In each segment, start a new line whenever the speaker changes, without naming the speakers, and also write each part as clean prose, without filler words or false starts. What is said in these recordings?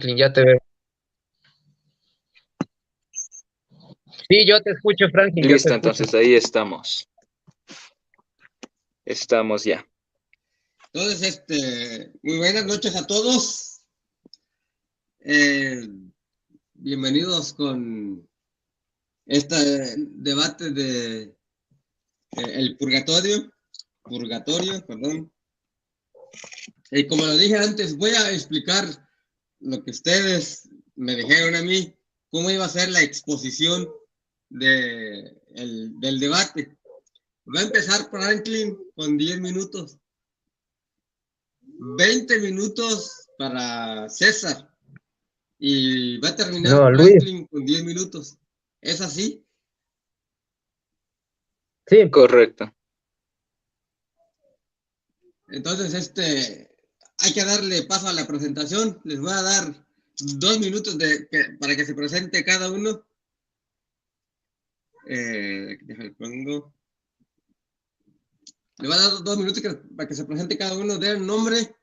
Ya te veo. Sí, yo te escucho, Franklin, yo te
Listo,
escucho.
entonces ahí estamos. Estamos ya.
Entonces, muy buenas noches a todos. Eh, Bienvenidos con este debate de el purgatorio, perdón. Y como lo dije antes, voy a explicar lo que ustedes me dijeron a mí, cómo iba a ser la exposición del debate. Va a empezar Franklin con 10 minutos, 20 minutos para César. Y va a terminar
No, Luis,
Franklin con 10 minutos. ¿Es así?
sí,
Correcto.
Entonces, hay que darle paso a la presentación. Les voy a dar 2 minutos para que se presente cada uno. Déjame pongo. Le voy a dar 2 minutos para que se presente cada uno, dé el nombre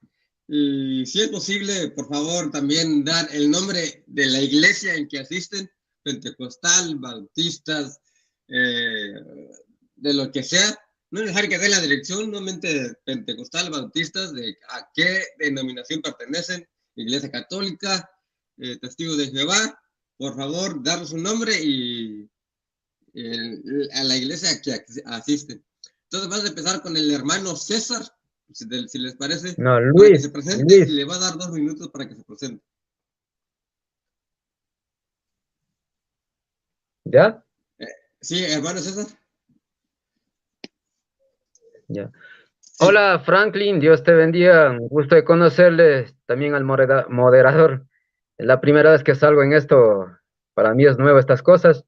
y si es posible, por favor, también dar el nombre de la iglesia en que asisten, pentecostal, bautistas, de lo que sea. No es necesario que dé la dirección, nuevamente pentecostal, bautistas, de a qué denominación pertenecen, iglesia católica, testigos de Jehová. Por favor, dar su nombre y a la iglesia a que asisten. Entonces vamos a empezar con el hermano César, si les parece,
no,
para que se
Luis,
presente y
Luis,
le va a dar 2 minutos para que se presente.
¿ya?
Sí, hermano César.
Ya.
Sí.
Hola, Franklin, Dios te bendiga. Un gusto de conocerle también al moderador. Es la primera vez que salgo en esto. Para mí es nuevo estas cosas.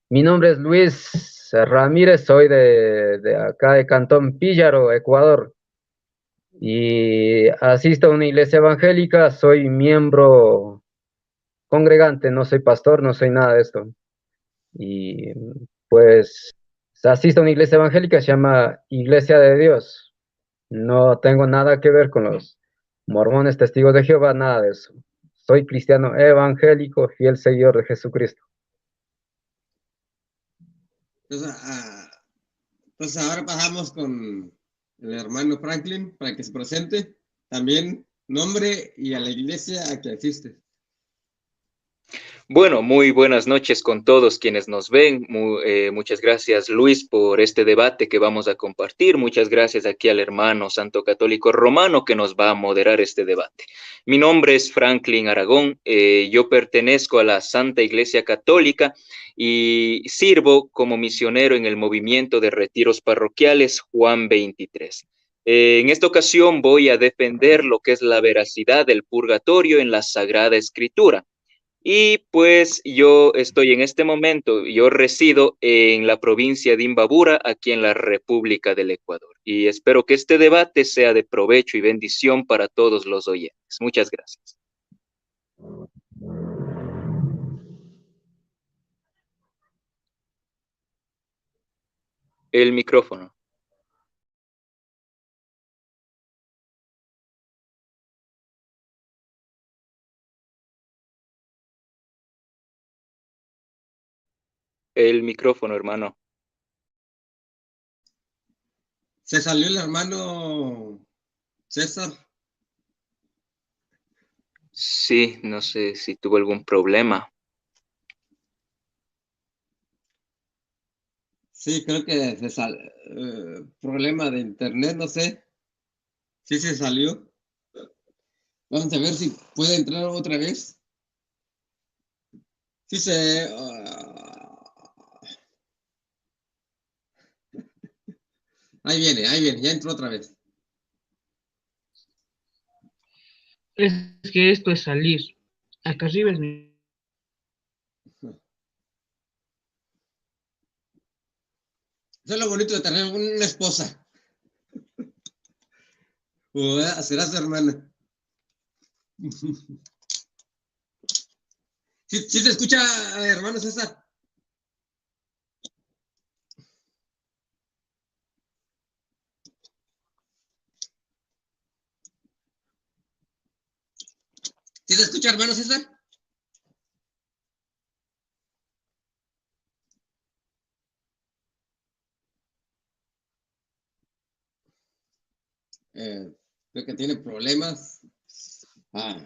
Mi nombre es Luis Ramírez, soy de acá de Cantón Píllaro, Ecuador. Y asisto a una iglesia evangélica, soy miembro congregante, no soy pastor, no soy nada de esto. Y pues asisto a una iglesia evangélica, se llama Iglesia de Dios. No tengo nada que ver con los mormones, testigos de Jehová, nada de eso. Soy cristiano evangélico, fiel seguidor de Jesucristo.
Entonces, entonces ahora pasamos con el hermano Franklin para que se presente también nombre y a la iglesia a que asiste.
Bueno, muy buenas noches con todos quienes nos ven. Muchas gracias, Luis, por este debate que vamos a compartir. Muchas gracias aquí al hermano Santo Católico Romano que nos va a moderar este debate. Mi nombre es Franklin Aragón. Yo pertenezco a la Santa Iglesia Católica y sirvo como misionero en el movimiento de retiros parroquiales Juan 23. En esta ocasión voy a defender lo que es la veracidad del purgatorio en la Sagrada Escritura. Y pues yo estoy en este momento, yo resido en la provincia de Imbabura, aquí en la República del Ecuador. Y espero que este debate sea de provecho y bendición para todos los oyentes. Muchas gracias. El micrófono. El micrófono, hermano.
Se salió el hermano César.
Sí, no sé si tuvo algún problema.
Sí, creo que problema de internet, no sé. Sí se salió. Vamos a ver si puede entrar otra vez. Sí se... ahí viene, ya entró otra vez.
Es que esto es salir. Acá arriba es mi...
Eso es lo bonito de tener una esposa. O será su hermana. ¿Sí se escucha, hermano César? ¿Sí se escucha, hermano César? Creo que tiene problemas. Ah.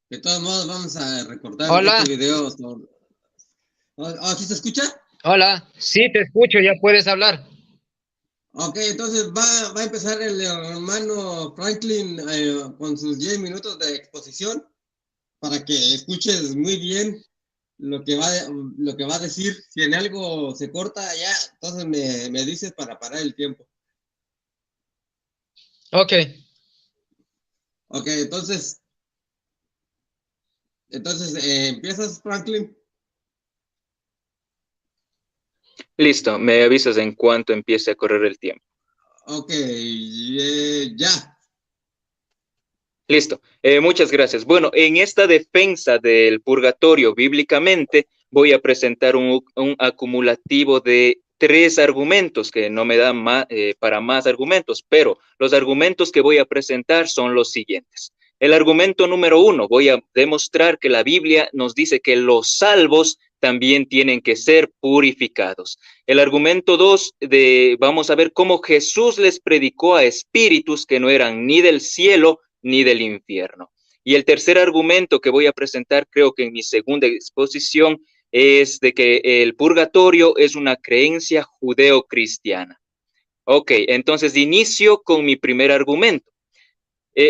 De todos modos, vamos a recordar
Hola,
este video. ¿Sí se escucha?
hola, sí, te escucho, ya puedes hablar.
Ok, entonces va a empezar el hermano Franklin con sus 10 minutos de exposición para que escuches muy bien lo que va a decir. Si en algo se corta ya, entonces me dices para parar el tiempo.
Ok,
Ok, entonces empiezas, Franklin.
Listo, me avisas en cuanto empiece a correr el tiempo.
Ok, ya.
Listo, muchas gracias. Bueno, en esta defensa del purgatorio bíblicamente voy a presentar un acumulativo de 3 argumentos que no me dan para más argumentos, pero los argumentos que voy a presentar son los siguientes. El argumento número 1, voy a demostrar que la Biblia nos dice que los salvos también tienen que ser purificados. El argumento 2, vamos a ver cómo Jesús les predicó a espíritus que no eran ni del cielo ni del infierno. Y el tercer argumento que voy a presentar, creo que en mi segunda exposición, es de que el purgatorio es una creencia judeo-cristiana. Ok, entonces inicio con mi primer argumento.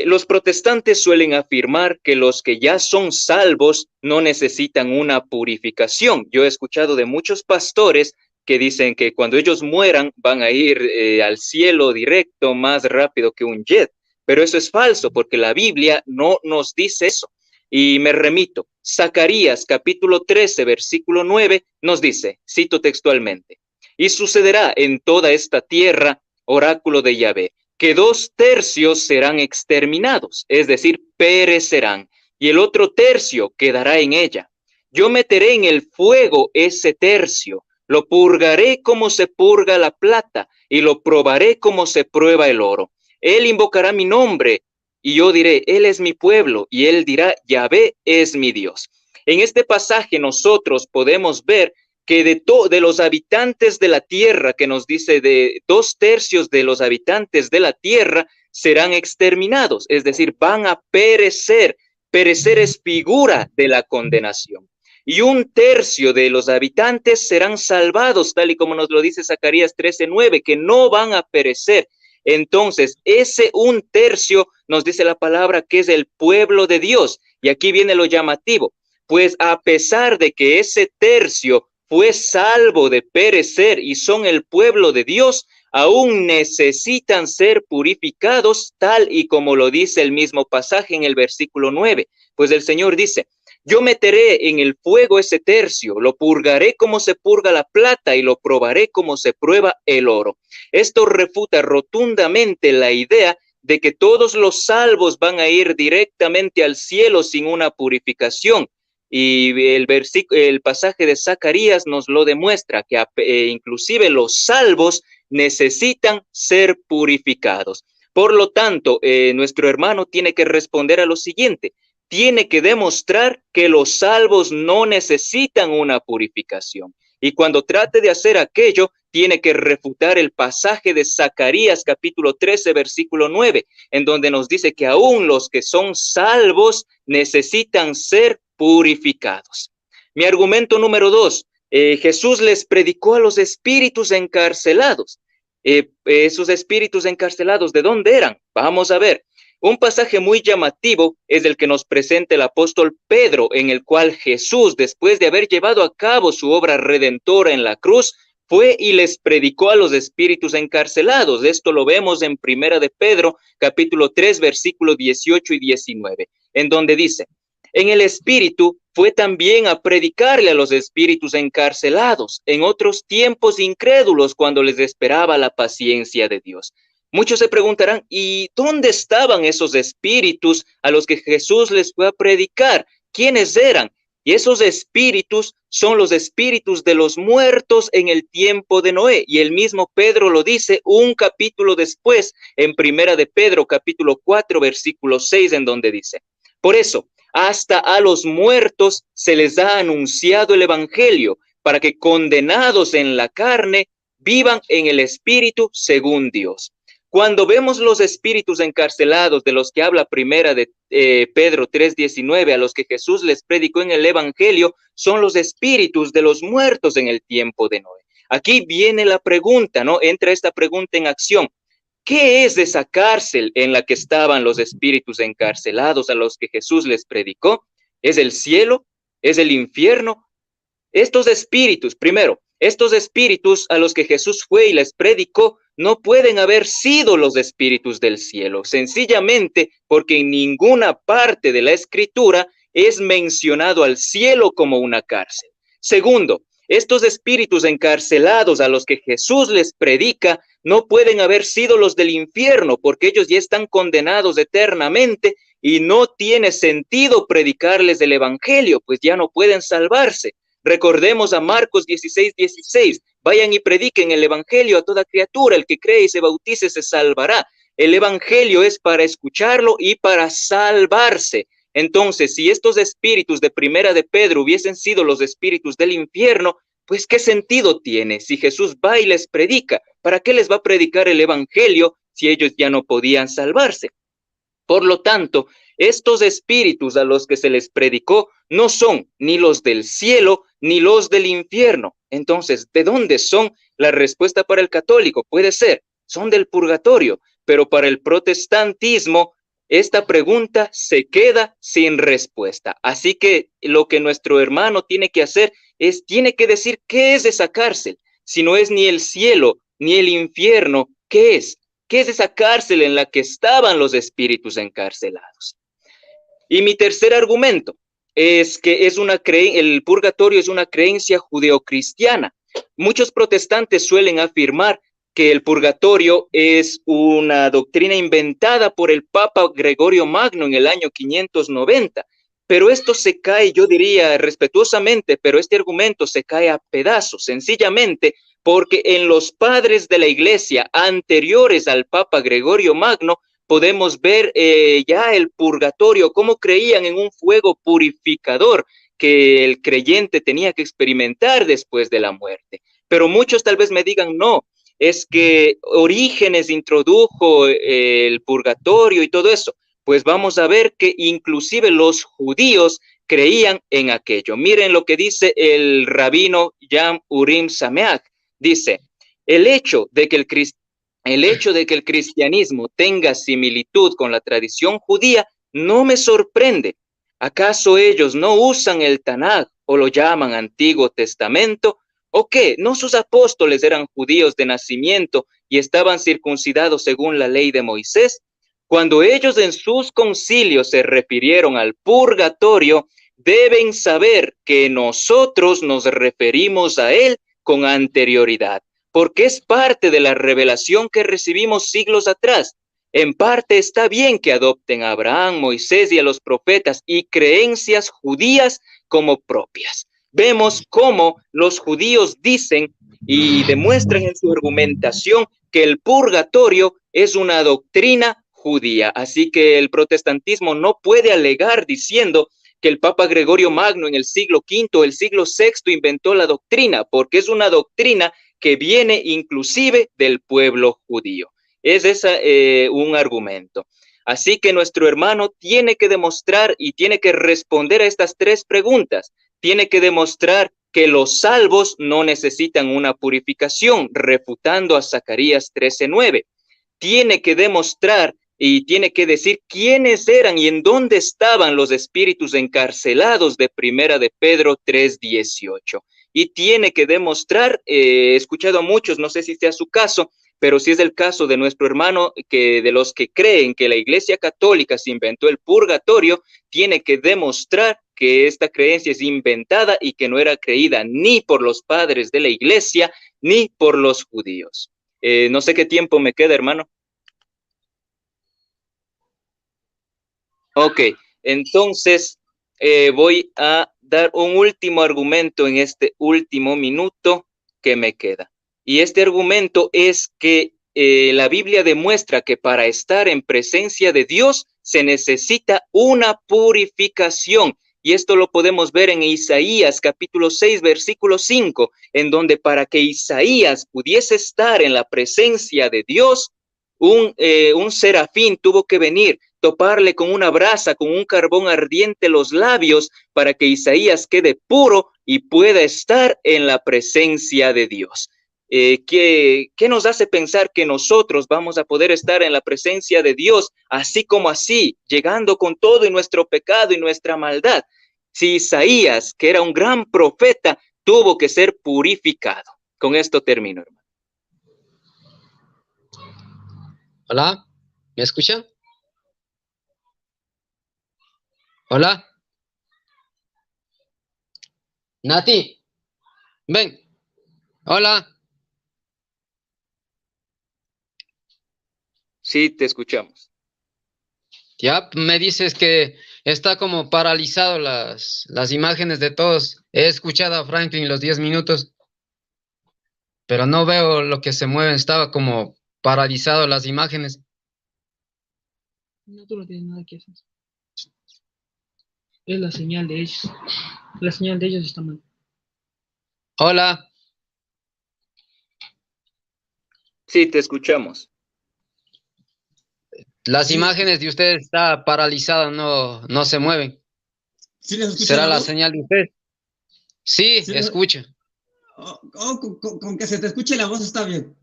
Los protestantes suelen afirmar que los que ya son salvos no necesitan una purificación. Yo he escuchado de muchos pastores que dicen que cuando ellos mueran van a ir al cielo directo más rápido que un jet. Pero eso es falso porque la Biblia no nos dice eso. Y me remito, Zacarías capítulo 13, versículo 9 nos dice, cito textualmente, y sucederá en toda esta tierra, oráculo de Yahvé, que 2/3 serán exterminados, es decir, perecerán, y el otro tercio quedará en ella. Yo meteré en el fuego ese tercio, lo purgaré como se purga la plata, y lo probaré como se prueba el oro. Él invocará mi nombre, y yo diré, Él es mi pueblo, y él dirá, Yahvé es mi Dios. En este pasaje nosotros podemos ver que de los habitantes de la tierra, que nos dice de 2/3 de los habitantes de la tierra serán exterminados, es decir, van a perecer. Perecer es figura de la condenación. Y 1/3 de los habitantes serán salvados, tal y como nos lo dice Zacarías 13:9, que no van a perecer. Entonces, ese 1/3 nos dice la palabra que es el pueblo de Dios. Y aquí viene lo llamativo. Pues a pesar de que ese tercio fue salvo de perecer y son el pueblo de Dios, aún necesitan ser purificados, tal y como lo dice el mismo pasaje en el versículo 9. Pues el Señor dice, yo meteré en el fuego ese tercio, lo purgaré como se purga la plata y lo probaré como se prueba el oro. Esto refuta rotundamente la idea de que todos los salvos van a ir directamente al cielo sin una purificación. Y el pasaje de Zacarías nos lo demuestra, que inclusive los salvos necesitan ser purificados. Por lo tanto, nuestro hermano tiene que responder a lo siguiente. Tiene que demostrar que los salvos no necesitan una purificación. Y cuando trate de hacer aquello, tiene que refutar el pasaje de Zacarías capítulo 13, versículo 9, en donde nos dice que aún los que son salvos necesitan ser purificados. Mi argumento número 2, Jesús les predicó a los espíritus encarcelados. Esos espíritus encarcelados, ¿de dónde eran? Vamos a ver. Un pasaje muy llamativo es el que nos presenta el apóstol Pedro, en el cual Jesús, después de haber llevado a cabo su obra redentora en la cruz, fue y les predicó a los espíritus encarcelados. Esto lo vemos en Primera de Pedro, capítulo 3, versículos 18 y 19, en donde dice, en el espíritu fue también a predicarle a los espíritus encarcelados en otros tiempos incrédulos cuando les esperaba la paciencia de Dios. Muchos se preguntarán, ¿y dónde estaban esos espíritus a los que Jesús les fue a predicar? ¿Quiénes eran? Y esos espíritus son los espíritus de los muertos en el tiempo de Noé. Y el mismo Pedro lo dice un capítulo después, en Primera de Pedro, capítulo 4, versículo 6, en donde dice: por eso, hasta a los muertos se les ha anunciado el evangelio, para que condenados en la carne vivan en el espíritu según Dios. Cuando vemos los espíritus encarcelados de los que habla Primera de Pedro 3:19, a los que Jesús les predicó en el evangelio, son los espíritus de los muertos en el tiempo de Noé. Aquí viene la pregunta, ¿no? Entra esta pregunta en acción. ¿Qué es esa cárcel en la que estaban los espíritus encarcelados a los que Jesús les predicó? ¿Es el cielo? ¿Es el infierno? Estos espíritus, primero, estos espíritus a los que Jesús fue y les predicó no pueden haber sido los espíritus del cielo, sencillamente porque en ninguna parte de la escritura es mencionado al cielo como una cárcel. Segundo, estos espíritus encarcelados a los que Jesús les predica no pueden haber sido los del infierno, porque ellos ya están condenados eternamente y no tiene sentido predicarles el evangelio, pues ya no pueden salvarse. Recordemos a Marcos 16:16. Vayan y prediquen el evangelio a toda criatura. El que cree y se bautice se salvará. El evangelio es para escucharlo y para salvarse. Entonces, si estos espíritus de Primera de Pedro hubiesen sido los espíritus del infierno, pues ¿qué sentido tiene? Si Jesús va y les predica, ¿para qué les va a predicar el evangelio si ellos ya no podían salvarse? Por lo tanto, estos espíritus a los que se les predicó no son ni los del cielo ni los del infierno. Entonces, ¿de dónde son? La respuesta para el católico puede ser, son del purgatorio, pero para el protestantismo esta pregunta se queda sin respuesta. Así que lo que nuestro hermano tiene que hacer es, tiene que decir qué es esa cárcel. Si no es ni el cielo ni el infierno, ¿qué es? ¿Qué es esa cárcel en la que estaban los espíritus encarcelados? Y mi tercer argumento es que el purgatorio es una creencia judeocristiana. Muchos protestantes suelen afirmar que el purgatorio es una doctrina inventada por el Papa Gregorio Magno en el año 590. Pero esto se cae, yo diría respetuosamente, pero este argumento se cae a pedazos, sencillamente porque en los padres de la iglesia anteriores al Papa Gregorio Magno podemos ver ya el purgatorio, cómo creían en un fuego purificador que el creyente tenía que experimentar después de la muerte. Pero muchos tal vez me digan, no, es que Orígenes introdujo el purgatorio y todo eso. Pues vamos a ver que inclusive los judíos creían en aquello. Miren lo que dice el rabino Yam Urim Sameach. Dice, el hecho de que el cristianismo tenga similitud con la tradición judía no me sorprende. ¿Acaso ellos no usan el Tanaj o lo llaman Antiguo Testamento? ¿O qué? ¿No sus apóstoles eran judíos de nacimiento y estaban circuncidados según la ley de Moisés? Cuando ellos en sus concilios se refirieron al purgatorio, deben saber que nosotros nos referimos a él con anterioridad, porque es parte de la revelación que recibimos siglos atrás. En parte está bien que adopten a Abraham, Moisés y a los profetas y creencias judías como propias. Vemos cómo los judíos dicen y demuestran en su argumentación que el purgatorio es una doctrina judía. Así que el protestantismo no puede alegar diciendo que el Papa Gregorio Magno en el siglo V o el siglo VI inventó la doctrina, porque es una doctrina que viene inclusive del pueblo judío. Es un argumento. Así que nuestro hermano tiene que demostrar y tiene que responder a estas tres preguntas. Tiene que demostrar que los salvos no necesitan una purificación, refutando a Zacarías 13:9. Tiene que demostrar y tiene que decir quiénes eran y en dónde estaban los espíritus encarcelados de Primera de Pedro 3:18. Y tiene que demostrar, he escuchado a muchos, no sé si sea su caso, pero si es el caso de nuestro hermano, que de los que creen que la Iglesia Católica se inventó el purgatorio, tiene que demostrar que esta creencia es inventada y que no era creída ni por los padres de la Iglesia ni por los judíos. No sé qué tiempo me queda, hermano. Ok, entonces voy a dar un último argumento en este último minuto que me queda. Y este argumento es que la Biblia demuestra que para estar en presencia de Dios se necesita una purificación. Y esto lo podemos ver en Isaías capítulo 6, versículo 5, en donde para que Isaías pudiese estar en la presencia de Dios, un serafín tuvo que venir, toparle con una brasa, con un carbón ardiente los labios, para que Isaías quede puro y pueda estar en la presencia de Dios. ¿Qué nos hace pensar que nosotros vamos a poder estar en la presencia de Dios así como así, llegando con todo y nuestro pecado y nuestra maldad? Si Isaías, que era un gran profeta, tuvo que ser purificado. Con esto termino, hermano.
Hola, ¿me escucha? Hola. Nati, ven. Hola.
Sí, te escuchamos.
Ya me dices que está como paralizado las imágenes de todos. He escuchado a Franklin los 10 minutos, pero no veo lo que se mueve. Estaba como paralizado las imágenes.
No, tú no tienes nada que hacer. Es la señal de ellos. La señal de ellos está mal.
Hola.
Sí, te escuchamos.
Las
Sí,
imágenes de ustedes está paralizadas, no se mueven.
¿sí les escucha
¿Será
la
la
voz?
señal de usted? Sí,
¿Sí les-
escucha.
con que se te escuche la voz está bien.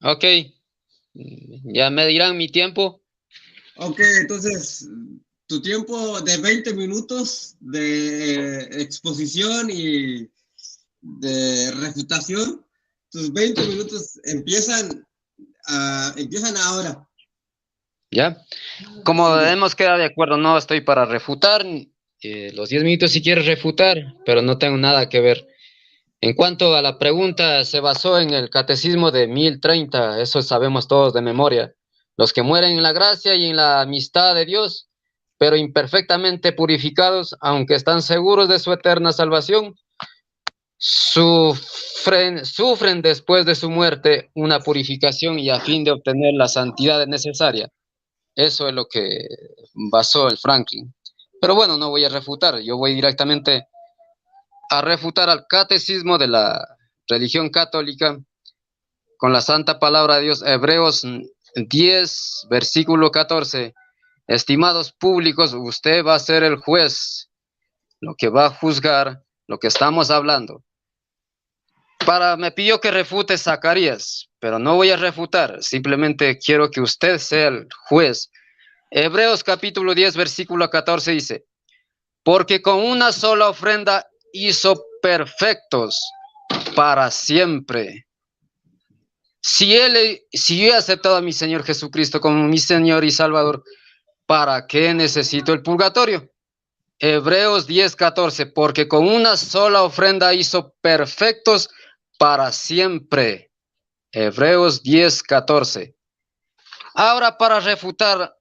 Ok. Ya me dirán mi tiempo.
Ok, entonces, tu tiempo de 20 minutos de exposición y de refutación, tus 20 minutos empiezan ahora.
¿Ya? Como hemos quedado de acuerdo, no estoy para refutar. Los 10 minutos si quieres refutar, pero no tengo nada que ver. En cuanto a la pregunta, se basó en el catecismo de 1030, eso sabemos todos de memoria. Los que mueren en la gracia y en la amistad de Dios, pero imperfectamente purificados, aunque están seguros de su eterna salvación, sufren después de su muerte una purificación y a fin de obtener la santidad necesaria. Eso es lo que basó el Franklin. Pero bueno, no voy a refutar, yo voy directamente a refutar al catecismo de la religión católica con la santa palabra de Dios, Hebreos 10, versículo 14. Estimados públicos, usted va a ser el juez, lo que va a juzgar lo que estamos hablando. Me pidió que refute Zacarías, pero no voy a refutar, simplemente quiero que usted sea el juez. Hebreos capítulo 10, versículo 14 dice, porque con una sola ofrenda hizo perfectos para siempre. Si yo he aceptado a mi Señor Jesucristo como mi Señor y Salvador, ¿para qué necesito el purgatorio? Hebreos 10:14, porque con una sola ofrenda hizo perfectos para siempre. Hebreos 10:14. Ahora para refutar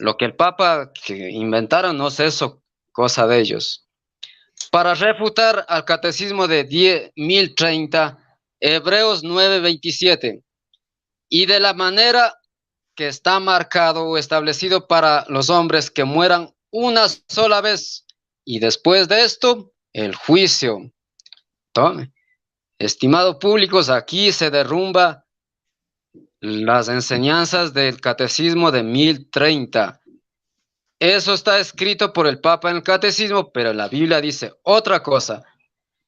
lo que el Papa que inventaron, no sé, eso cosa de ellos. Para refutar al catecismo de 1030, Hebreos 9:27, y de la manera que está marcado o establecido para los hombres que mueran una sola vez, y después de esto, el juicio. Tome. Estimados públicos, aquí se derrumba las enseñanzas del catecismo de 1030. Eso está escrito por el Papa en el catecismo, pero la Biblia dice otra cosa.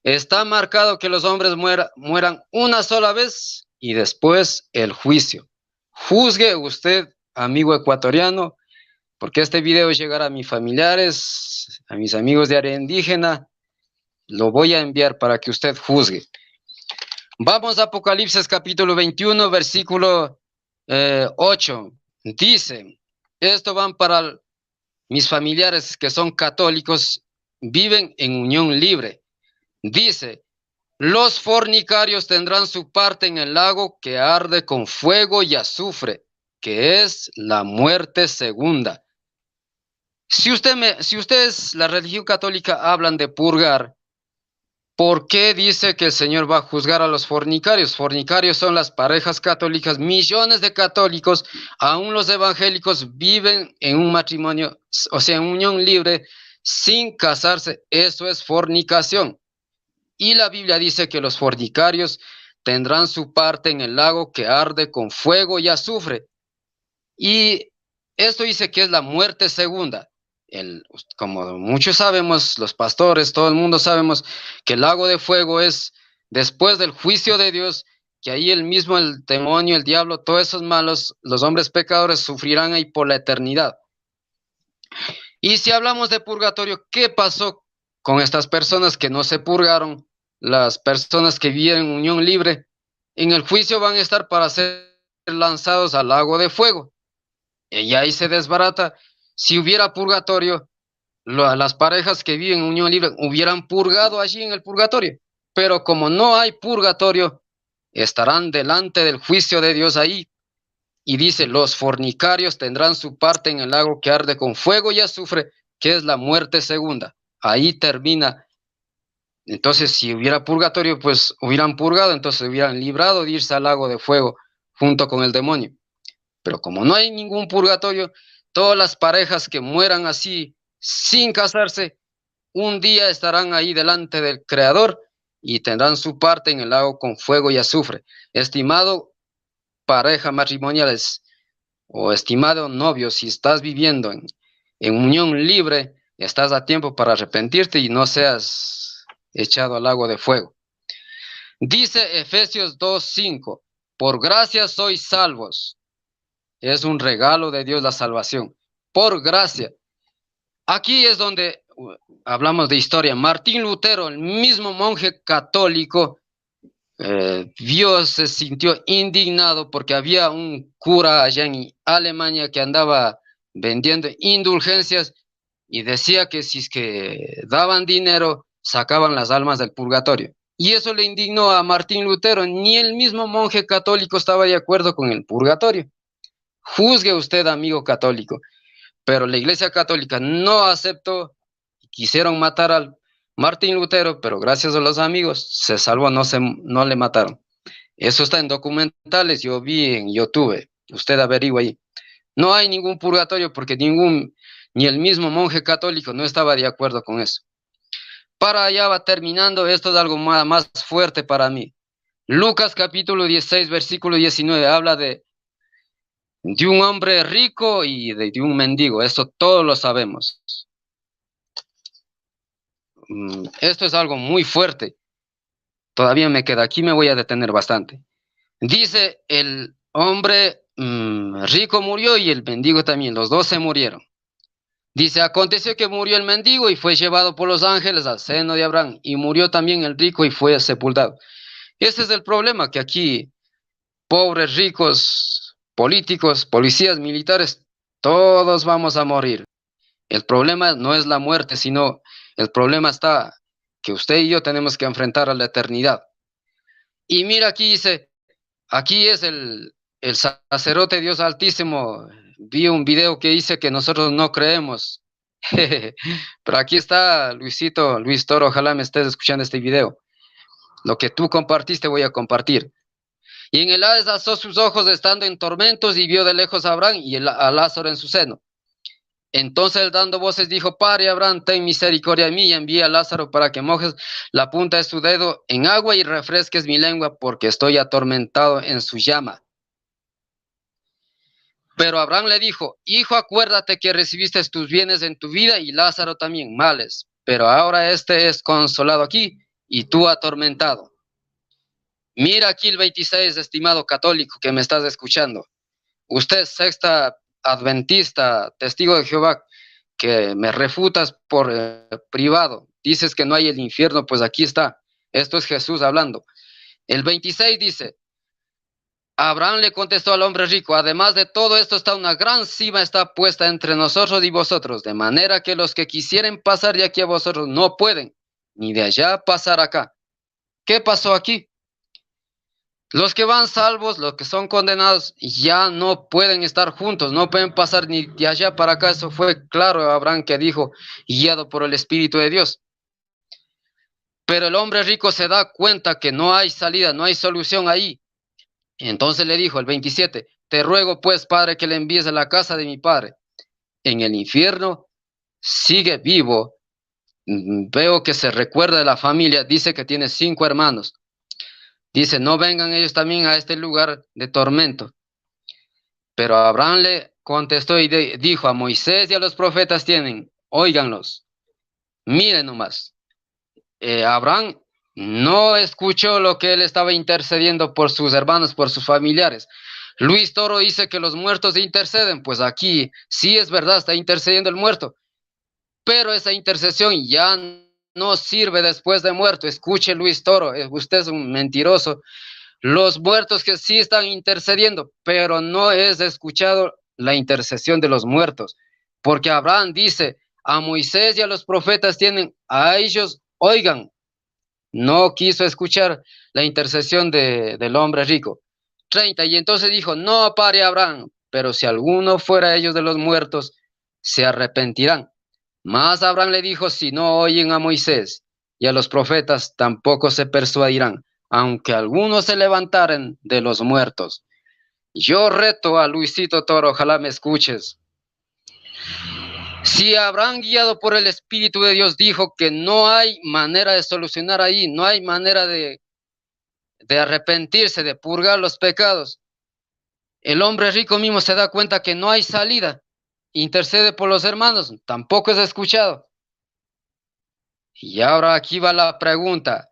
Está marcado que los hombres mueran una sola vez y después el juicio. Juzgue usted, amigo ecuatoriano, porque este video llegará a mis familiares, a mis amigos de área indígena. Lo voy a enviar para que usted juzgue. Vamos a Apocalipsis capítulo 21, versículo 8. Dice, esto van para mis familiares que son católicos, viven en unión libre. Dice, los fornicarios tendrán su parte en el lago que arde con fuego y azufre, que es la muerte segunda.
Si ustedes, la religión católica, hablan de purgar, ¿por qué dice que el Señor va a juzgar a los fornicarios? Fornicarios son las parejas católicas. Millones de católicos, aún los evangélicos, viven en un matrimonio, o sea, en unión libre, sin casarse. Eso es fornicación. Y la Biblia dice que los fornicarios tendrán su parte en el lago que arde con fuego y azufre. Y esto dice que es la muerte segunda. Como muchos sabemos, los pastores, todo el mundo sabemos que el lago de fuego es después del juicio de Dios, que ahí el demonio, el diablo, todos esos malos, los hombres pecadores sufrirán ahí por la eternidad. Y si hablamos de purgatorio, ¿qué pasó con estas personas que no se purgaron? Las personas que viven en unión libre, en el juicio van a estar para ser lanzados al lago de fuego. Y ahí se desbarata. Si hubiera purgatorio, las parejas que viven en unión libre hubieran purgado allí en el purgatorio. Pero como no hay purgatorio, estarán delante del juicio de Dios ahí. Y dice, los fornicarios tendrán su parte en el lago que arde con fuego y azufre, que es la muerte segunda. Ahí termina. Entonces, si hubiera purgatorio, pues hubieran purgado, entonces hubieran librado de irse al lago de fuego junto con el demonio. Pero como no hay ningún purgatorio, todas las parejas que mueran así, sin casarse, un día estarán ahí delante del Creador y tendrán su parte en el lago con fuego y azufre. Estimado pareja matrimoniales o estimado novio, si estás viviendo en unión libre, estás a tiempo para arrepentirte y no seas echado al lago de fuego. Dice Efesios 2:5, por gracia sois salvos. Es un regalo de Dios la salvación, por gracia. Aquí es donde hablamos de historia. Martín Lutero, el mismo monje católico, se sintió indignado porque había un cura allá en Alemania que andaba vendiendo indulgencias y decía que si es que daban dinero, sacaban las almas del purgatorio. Y eso le indignó a Martín Lutero. Ni el mismo monje católico estaba de acuerdo con el purgatorio. Juzgue usted, amigo católico, pero la Iglesia Católica no aceptó. Quisieron matar al Martín Lutero, pero gracias a los amigos se salvó, no le mataron. Eso está en documentales, yo vi en YouTube, usted averigua ahí. No hay ningún purgatorio porque ni el mismo monje católico no estaba de acuerdo con eso. Para allá va terminando, esto es algo más fuerte para mí. Lucas capítulo 16, versículo 19, habla de un hombre rico y de un mendigo, eso todos lo sabemos. Esto es algo muy fuerte. Todavía me queda, aquí me voy a detener bastante. Dice, el hombre rico murió y el mendigo también, los dos se murieron. Dice, aconteció que murió el mendigo y fue llevado por los ángeles al seno de Abraham, y murió también el rico y fue sepultado. Ese es el problema, que aquí, pobres, ricos, políticos, policías, militares, todos vamos a morir. El problema no es la muerte, sino el problema está que usted y yo tenemos que enfrentar a la eternidad. Y mira, aquí dice, aquí es el sacerdote Dios Altísimo. Vi un video que dice que nosotros no creemos. Pero aquí está Luis Toro, ojalá me estés escuchando este video. Lo que tú compartiste voy a compartir. Y en el Hades alzó sus ojos estando en tormentos y vio de lejos a Abraham y a Lázaro en su seno. Entonces él dando voces dijo, Padre Abraham, ten misericordia de mí y envía a Lázaro para que mojes la punta de su dedo en agua y refresques mi lengua, porque estoy atormentado en su llama. Pero Abraham le dijo, hijo, acuérdate que recibiste tus bienes en tu vida y Lázaro también males, pero ahora este es consolado aquí y tú atormentado. Mira aquí el 26, estimado católico que me estás escuchando. Usted, sexta adventista, testigo de Jehová, que me refutas por privado, dices que no hay el infierno, pues aquí está. Esto es Jesús hablando. El 26 dice, Abraham le contestó al hombre rico, además de todo esto está una gran cima está puesta entre nosotros y vosotros, de manera que los que quisieren pasar de aquí a vosotros no pueden, ni de allá pasar acá. ¿Qué pasó aquí? Los que van salvos, los que son condenados, ya no pueden estar juntos, no pueden pasar ni de allá para acá. Eso fue claro Abraham que dijo, guiado por el Espíritu de Dios. Pero el hombre rico se da cuenta que no hay salida, no hay solución ahí. Entonces le dijo el 27, te ruego pues, Padre, que le envíes a la casa de mi padre. En el infierno sigue vivo. Veo que se recuerda de la familia, dice que tiene 5 hermanos. Dice, no vengan ellos también a este lugar de tormento. Pero Abraham le contestó y dijo, a Moisés y a los profetas tienen, óiganlos, miren nomás. Abraham no escuchó lo que él estaba intercediendo por sus hermanos, por sus familiares. Luis Toro dice que los muertos interceden, pues aquí sí es verdad, está intercediendo el muerto, pero esa intercesión ya no sirve después de muerto. Escuche Luis Toro, usted es un mentiroso. Los muertos que sí están intercediendo, pero no es escuchado la intercesión de los muertos, porque Abraham dice, a Moisés y a los profetas tienen, a ellos oigan. No quiso escuchar la intercesión del hombre rico. 30, y entonces dijo, no pare Abraham, pero si alguno fuera ellos de los muertos, se arrepentirán. Mas Abraham le dijo, si no oyen a Moisés y a los profetas, tampoco se persuadirán, aunque algunos se levantaren de los muertos. Yo reto a Luisito Toro, ojalá me escuches. Si Abraham, guiado por el Espíritu de Dios, dijo que no hay manera de solucionar ahí, no hay manera de arrepentirse, de purgar los pecados, el hombre rico mismo se da cuenta que no hay salida, intercede por los hermanos, tampoco es escuchado. Y ahora aquí va la pregunta.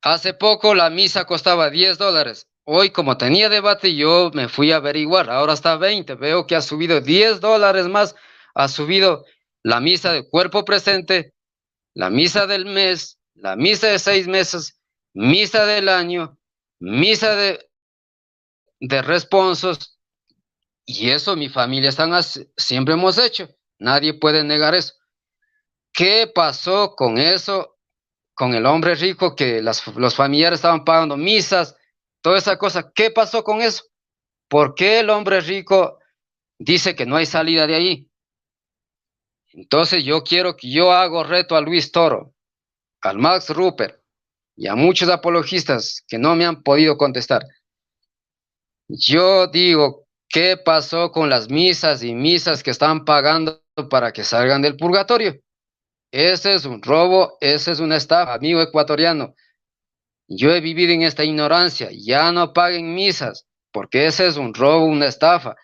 Hace poco la misa costaba $10. Hoy, como tenía debate, yo me fui a averiguar. Ahora está 20. Veo que ha subido $10 más. Ha subido la misa de cuerpo presente, la misa del mes, la misa de 6 meses, misa del año, misa de responsos. Y eso mi familia siempre hemos hecho. Nadie puede negar eso. ¿Qué pasó con eso? Con el hombre rico que los familiares estaban pagando misas, toda esa cosa. ¿Qué pasó con eso? ¿Por qué el hombre rico dice que no hay salida de ahí? Entonces yo hago reto a Luis Toro, al Max Rupert y a muchos apologistas que no me han podido contestar. Yo digo, ¿qué pasó con las misas y misas que están pagando para que salgan del purgatorio? Ese es un robo, ese es una estafa, amigo ecuatoriano. Yo he vivido en esta ignorancia, ya no paguen misas, porque ese es un robo, una estafa.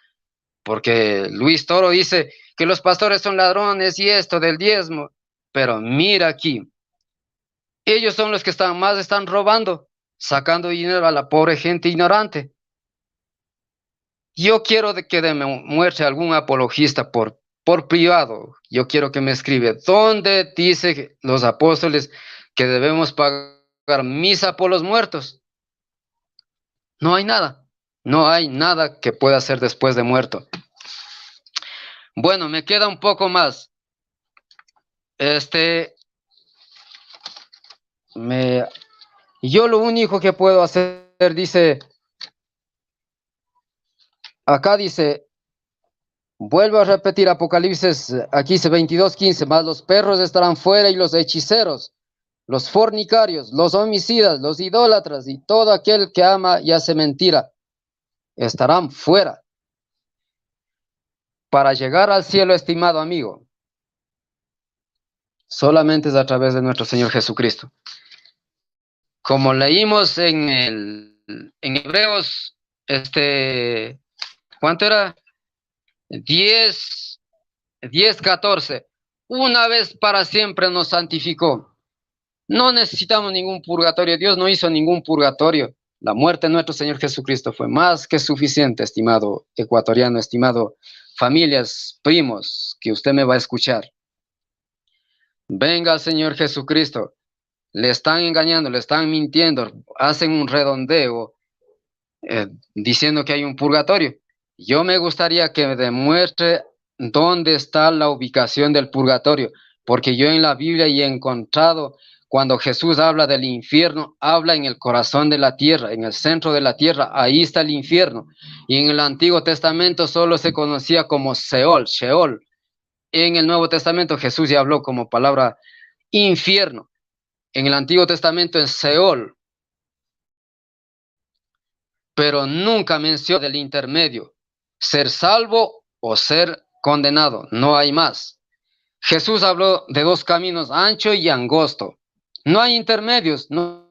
Porque Luis Toro dice que los pastores son ladrones y esto del diezmo. Pero mira aquí, ellos son los que están robando, sacando dinero a la pobre gente ignorante. Yo quiero que me muestre algún apologista por privado. Yo quiero que me escriba, ¿dónde dice los apóstoles que debemos pagar misa por los muertos? No hay nada. No hay nada que pueda hacer después de muerto. Bueno, me queda un poco más. Yo lo único que puedo hacer, dice, acá dice, vuelvo a repetir Apocalipsis, aquí dice 22:15, más los perros estarán fuera y los hechiceros, los fornicarios, los homicidas, los idólatras y todo aquel que ama y hace mentira, estarán fuera. Para llegar al cielo, estimado amigo, solamente es a través de nuestro Señor Jesucristo. Como leímos en Hebreos, ¿cuánto era? 10:14. Una vez para siempre nos santificó. No necesitamos ningún purgatorio. Dios no hizo ningún purgatorio. La muerte de nuestro Señor Jesucristo fue más que suficiente, estimado ecuatoriano, estimado familias, primos, que usted me va a escuchar. Venga al Señor Jesucristo. Le están engañando, le están mintiendo, hacen un redondeo diciendo que hay un purgatorio. Yo me gustaría que me demuestre dónde está la ubicación del purgatorio, porque yo en la Biblia he encontrado Cuando Jesús habla del infierno, habla en el corazón de la tierra, en el centro de la tierra, ahí está el infierno. Y en el Antiguo Testamento solo se conocía como Seol, Sheol. En el Nuevo Testamento Jesús ya habló como palabra infierno. En el Antiguo Testamento es Seol, pero nunca mencionó del intermedio, ser salvo o ser condenado, no hay más. Jesús habló de dos caminos, ancho y angosto. No hay intermedios, no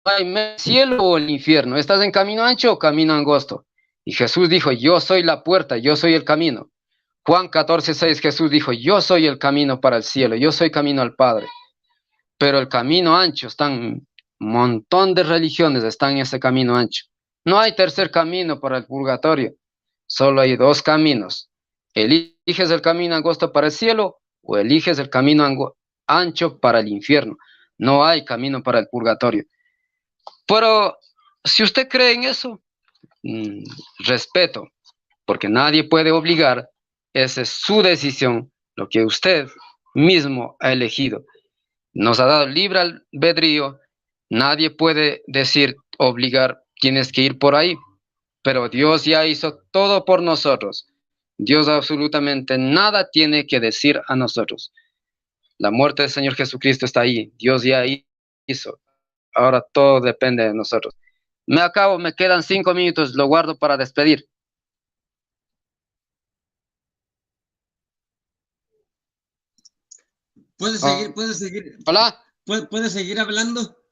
hay cielo o el infierno. ¿Estás en camino ancho o camino angosto? Y Jesús dijo, yo soy la puerta, yo soy el camino. Juan 14:6, Jesús dijo, yo soy el camino para el cielo, yo soy camino al Padre. Pero el camino ancho, están un montón de religiones, están en ese camino ancho. No hay tercer camino para el purgatorio, solo hay dos caminos. ¿Eliges el camino angosto para el cielo o eliges el camino ancho para el infierno? No hay camino para el purgatorio. Pero si usted cree en eso, respeto, porque nadie puede obligar, esa es su decisión, lo que usted mismo ha elegido. Nos ha dado libre albedrío, nadie puede decir, obligar, tienes que ir por ahí, pero Dios ya hizo todo por nosotros. Dios absolutamente nada tiene que decir a nosotros. La muerte del Señor Jesucristo está ahí, Dios ya hizo. Ahora todo depende de nosotros. Me quedan 5 minutos, lo guardo para despedir.
Puedes seguir,
Hola.
puedes seguir hablando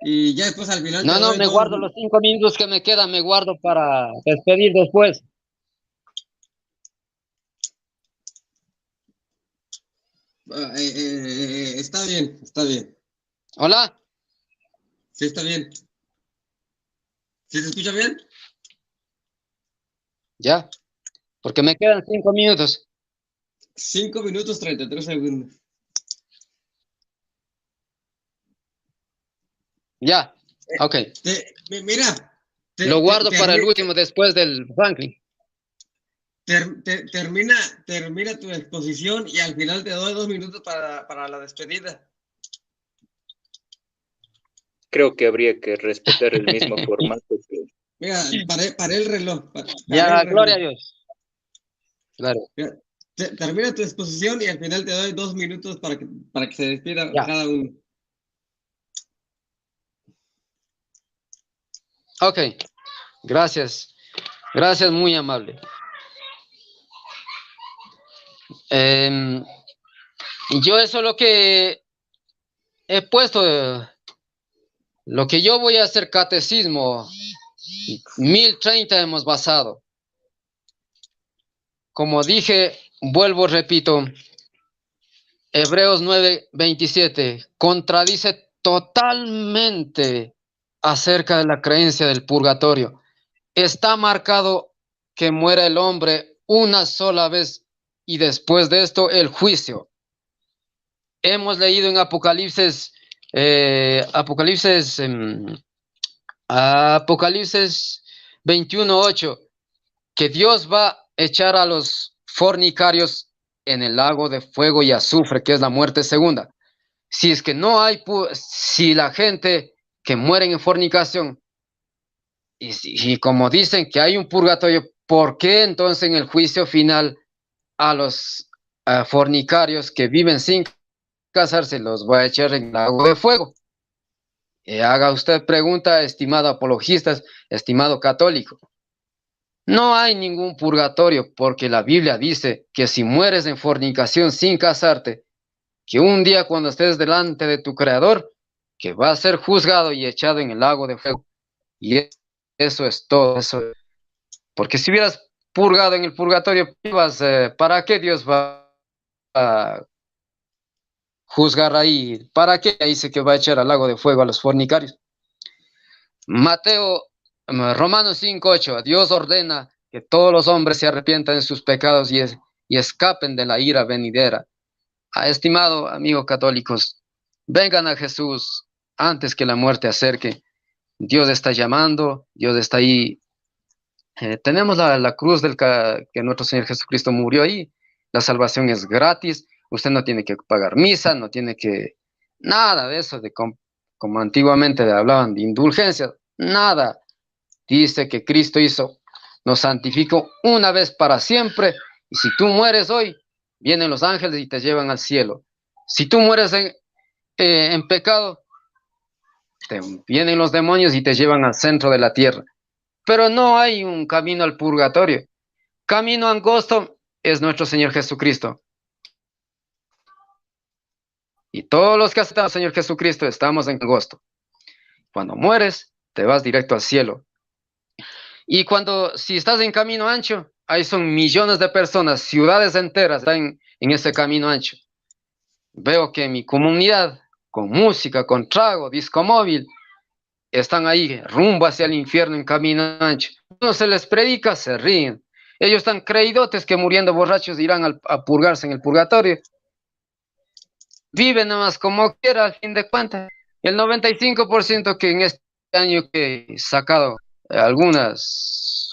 y ya después al final
No, me guardo los 5 minutos que me quedan, me guardo para despedir después.
Está bien, está bien.
Hola.
Sí, está bien. ¿Sí se escucha bien?
Ya, porque me quedan 5 minutos.
5 minutos 33 segundos.
Ya, ok.
Mira.
Lo guardo para el último después del Franklin.
Termina tu exposición y al final te doy 2 minutos para la despedida.
Creo que habría que respetar el mismo formato.
Mira, paré el reloj.
Ya, gloria a Dios. Claro.
Mira, termina tu exposición y al final te doy 2 minutos para que se despida
ya.
cada uno.
Ok, gracias. Gracias, muy amable. Yo eso es lo que he puesto, lo que yo voy a hacer catecismo, 1030 hemos basado. Como dije, vuelvo, repito, Hebreos 9:27 contradice totalmente acerca de la creencia del purgatorio. Está marcado que muera el hombre una sola vez y después de esto el juicio. Hemos leído en Apocalipsis 21:8 que Dios va a echar a los fornicarios en el lago de fuego y azufre, que es la muerte segunda. Si es que no hay, si la gente que muere en fornicación, y como dicen que hay un purgatorio, ¿por qué entonces en el juicio final a los fornicarios que viven sin casarse los voy a echar en el lago de fuego? Haga usted pregunta, estimado apologistas, estimado católico. No hay ningún purgatorio porque la Biblia dice que si mueres en fornicación sin casarte, que un día cuando estés delante de tu Creador, que va a ser juzgado y echado en el lago de fuego. Y eso es todo. Porque si hubieras purgado en el purgatorio, ¿para qué Dios va a juzgar ahí? ¿Para qué dice que va a echar al lago de fuego a los fornicarios? Romanos 5:8, Dios ordena que todos los hombres se arrepientan de sus pecados y escapen de la ira venidera. Estimado amigo católicos, vengan a Jesús antes que la muerte acerque. Dios está llamando, Dios está ahí. Tenemos la cruz que nuestro Señor Jesucristo murió ahí. La salvación es gratis. Usted no tiene que pagar misa, no tiene que Nada de eso, como antiguamente hablaban de indulgencias, nada. Dice que Cristo nos santificó una vez para siempre, y si tú mueres hoy, vienen los ángeles y te llevan al cielo. Si tú mueres en pecado, vienen los demonios y te llevan al centro de la tierra. Pero no hay un camino al purgatorio. Camino angosto es nuestro Señor Jesucristo. Y todos los que aceptan al Señor Jesucristo estamos en angosto. Cuando mueres, te vas directo al cielo. Y si estás en camino ancho, ahí son millones de personas, ciudades enteras están en ese camino ancho. Veo que mi comunidad, con música, con trago, disco móvil, están ahí rumbo hacia el infierno en camino ancho. Cuando se les predica, se ríen. Ellos están creídotes que muriendo borrachos irán a purgarse en el purgatorio. Viven nomás como quiera, al fin de cuentas. El 95% que en este año que he sacado algunas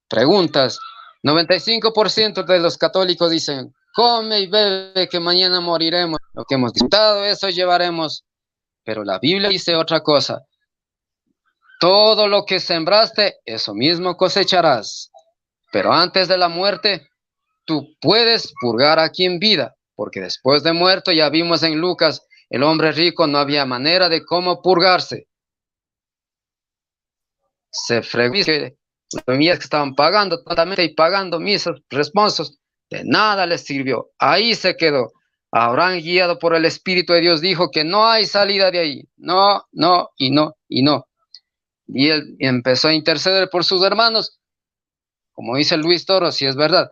preguntas, 95% de los católicos dicen, come y bebe que mañana moriremos. Lo que hemos disfrutado, eso llevaremos. Pero la Biblia dice otra cosa. Todo lo que sembraste, eso mismo cosecharás. Pero antes de la muerte, tú puedes purgar aquí en vida, porque después de muerto, ya vimos en Lucas, el hombre rico no había manera de cómo purgarse. Se fregó que las familias que estaban pagando totalmente y pagando misas, responsos, de nada les sirvió. Ahí se quedó. Abraham, guiado por el Espíritu de Dios, dijo que no hay salida de ahí. No, no y no y no. Y él empezó a interceder por sus hermanos, como dice Luis Toro, si es verdad.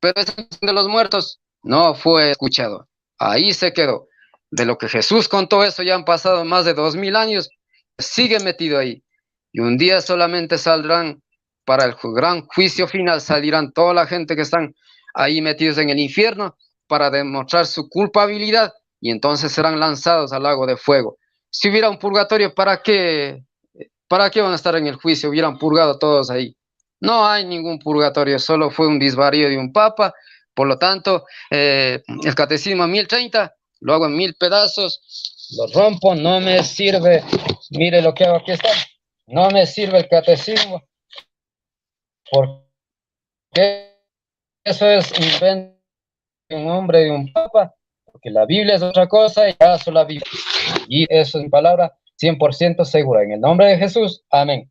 Pero ese de los muertos no fue escuchado. Ahí se quedó. De lo que Jesús contó eso ya han pasado más de 2000 años. Sigue metido ahí. Y un día solamente saldrán para el gran juicio final, salirán toda la gente que están ahí metidos en el infierno para demostrar su culpabilidad y entonces serán lanzados al lago de fuego. Si hubiera un purgatorio, ¿para qué van a estar en el juicio? Hubieran purgado todos ahí. No hay ningún purgatorio, solo fue un disvarío de un papa. Por lo tanto, el catecismo 1030 lo hago en 1000 pedazos, lo rompo, no me sirve. Mire lo que hago, aquí está. No me sirve el catecismo, porque eso es invento de un hombre, de un papa, porque la Biblia es otra cosa y caso la Biblia. Y eso es mi palabra 100% segura. En el nombre de Jesús, amén.